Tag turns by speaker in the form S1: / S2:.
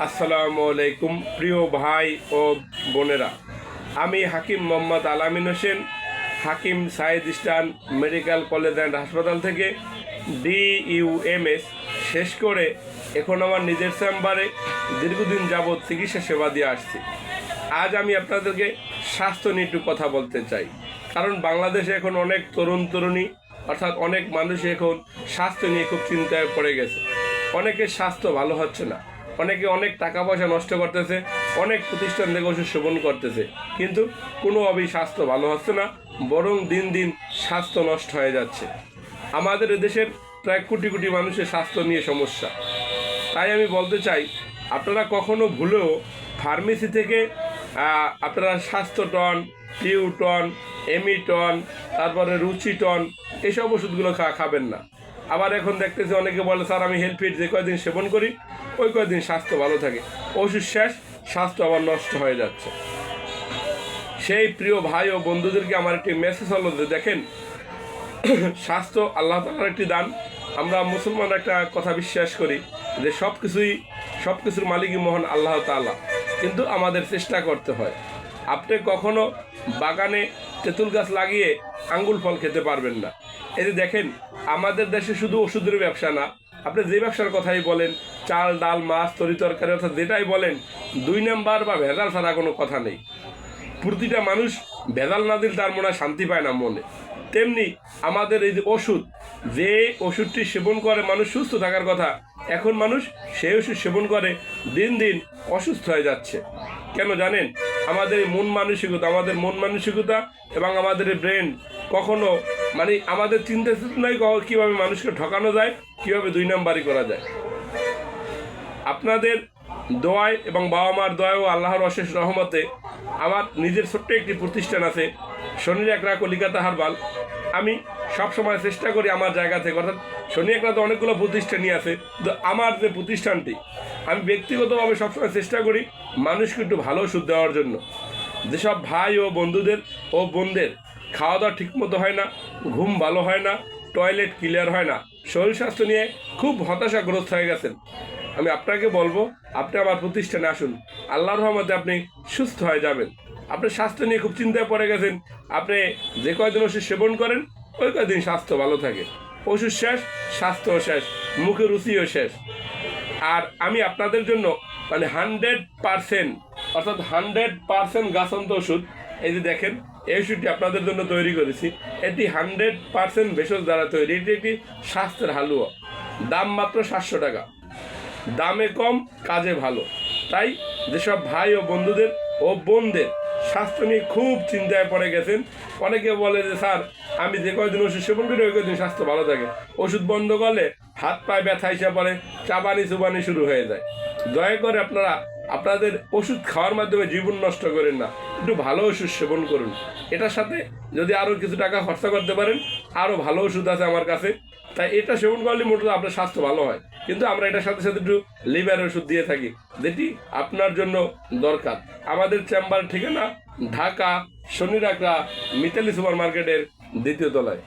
S1: আসসালামু আলাইকুম প্রিয় ভাই ও বোনেরা, আমি Hakim Mohammad Alamin Hossain, Hakim Saeed eastern medical college and হাসপাতাল থেকে DUMS শেষ করে এখন আমার নিজের চেম্বারে দীর্ঘদিন যাবৎ চিকিৎসা সেবা দিয়ে আসছি। আজ আমি আপনাদেরকে স্বাস্থ্য নিয়ে একটু কথা বলতে চাই, কারণ বাংলাদেশে এখন অনেক তরুণ তরুণী অর্থাৎ অনেক মানুষ এখন স্বাস্থ্য নিয়ে খুব চিন্তায় পড়ে গেছে। অনেকের স্বাস্থ্য ভালো হচ্ছে না, অনেকে অনেক টাকা পয়সা নষ্ট করতেছে, অনেক প্রতিষ্ঠান থেকে ওষুধ সেবন করতেছে, কিন্তু কোনোভাবেই স্বাস্থ্য ভালো হচ্ছে না, বরং দিন দিন স্বাস্থ্য নষ্ট হয়ে যাচ্ছে। আমাদের এদেশের প্রায় কোটি কোটি মানুষের স্বাস্থ্য নিয়ে সমস্যা। তাই আমি বলতে চাই, আপনারা কখনো ভুলেও ফার্মেসি থেকে আপনারা স্বাস্থ্যটন, টিউটন, এমিটন, তারপরে রুচিটন এইসব ওষুধগুলো খাবেন না। আবার এখন দেখতেছি অনেকে বলে, স্যার আমি হেলফিট যে কয়দিন সেবন করি ওই কয়দিন স্বাস্থ্য ভালো থাকে, ওষুধ শেষ স্বাস্থ্য আবার নষ্ট হয়ে যাচ্ছে। সেই প্রিয় ভাই ও বন্ধুদেরকে আমার একটি মেসেজ হলো যে দেখেন, স্বাস্থ্য আল্লাহ তাআলার একটি দান। আমরা মুসলমান একটা কথা বিশ্বাস করি যে সব কিছুর মালিকই মহান আল্লাহ তাআলা, কিন্তু আমাদের চেষ্টা করতে হয়। আপনি কখনো বাগানে তেঁতুল গাছ লাগিয়ে আঙ্গুল ফল খেতে পারবেন না। এই যে দেখেন, আমাদের দেশে শুধু ওষুধের ব্যবসা না, আপনি যে ব্যবসার কথাই বলেন, চাল ডাল মাছ তরিতরকারি অর্থাৎ যেটাই বলেন, 2 নাম্বার বা ভেজাল ছাড়া কোনো কথা নেই। প্রতিটা মানুষ ভেজাল না দিলে তার মনে শান্তি পায় না মনে। তেমনি আমাদের এই যে ওষুধ, যে ওষুধটি সেবন করে মানুষ সুস্থ থাকার কথা, এখন মানুষ সেই ওষুধ সেবন করে দিন দিন অসুস্থ হয়ে যাচ্ছে। কেন জানেন? আমাদের মন মানসিকতা এবং আমাদের ব্রেন কখনো আমাদের চিন্তা চেতনাই কীভাবে মানুষকে ঠকানো যায়, কীভাবে 2 নাম্বারই করা যায়। আপনাদের দোয়ায় এবং বাবা মার দোয়ায় ও আল্লাহর অশেষ রহমতে আমার নিজের ছোট্ট একটি প্রতিষ্ঠান আছে, শনির একরা কলিকাতা হারবাল। আমি সবসময় চেষ্টা করি আমার জায়গা থেকে, অর্থাৎ শনি একরা তো অনেকগুলো প্রতিষ্ঠানই আছে, তো আমার যে প্রতিষ্ঠানটি, আমি ব্যক্তিগতভাবে সবসময় চেষ্টা করি মানুষকে একটু ভালো ওষুধ দেওয়ার জন্য। যেসব ভাই ও বোনদের খাওয়া দাওয়া ঠিকমতো হয় না, ঘুম ভালো হয় না, টয়লেট ক্লিয়ার হয় না, শরীর স্বাস্থ্য নিয়ে খুব হতাশাগ্রস্ত হয়ে গেছেন, আমি আপনাকে বলবো আপনি আমার প্রতিষ্ঠানে আসুন। আল্লাহর রহমতে আপনি সুস্থ হয়ে যাবেন। আপনি স্বাস্থ্য নিয়ে খুব চিন্তায় পড়ে গেছেন, আপনি যে কয়দিন ওষুধ সেবন করেন ওই কয়দিন স্বাস্থ্য ভালো থাকে, ওষুধ শেষ স্বাস্থ্য শেষ, মুখে রুচিও শেষ। আর আমি আপনাদের জন্য 100% অর্থাৎ 100% গাছন্ত ওষুধ, এই যে দেখেন এই ওষুধটি আপনাদের জন্য তৈরি করেছি। এটি 100% ভেষজ দ্বারা তৈরি। এটি একটি স্বাস্থ্যের হালুয়া, দাম মাত্র 700 টাকা, দামে কম কাজে ভালো। তাই যেসব ভাই ও বোনদের স্বাস্থ্য নিয়ে খুব চিন্তায় পড়ে গেছেন, অনেকে বলে যে স্যার আমি যে কয়দিন ওষুধ সেবন করি ওই কয়দিন স্বাস্থ্য ভালো থাকে, ওষুধ বন্ধ করলে হাত পায়ে ব্যথা হিসেবে পড়ে, চাবানি চুবানি শুরু হয়ে যায়। দয়া করে আপনারা আপনাদের ওষুধ খাওয়ার মাধ্যমে জীবন নষ্ট করেন না, একটু ভালো ওষুধ সেবন করুন। এটার সাথে যদি আরও কিছু টাকা খরচা করতে পারেন, আরও ভালো ওষুধ আছে আমার কাছে, তাই এটা সেবন করলে মোটামুটি আপনার স্বাস্থ্য ভালো হয়। কিন্তু আমরা এটার সাথে সাথে একটু লিভার ওষুধ দিয়ে থাকি, যেটি আপনার জন্য দরকার। আমাদের চেম্বার ঠিকানা ঢাকা শনির আকরা মিতালি সুপার মার্কেটের 2য় তলায়।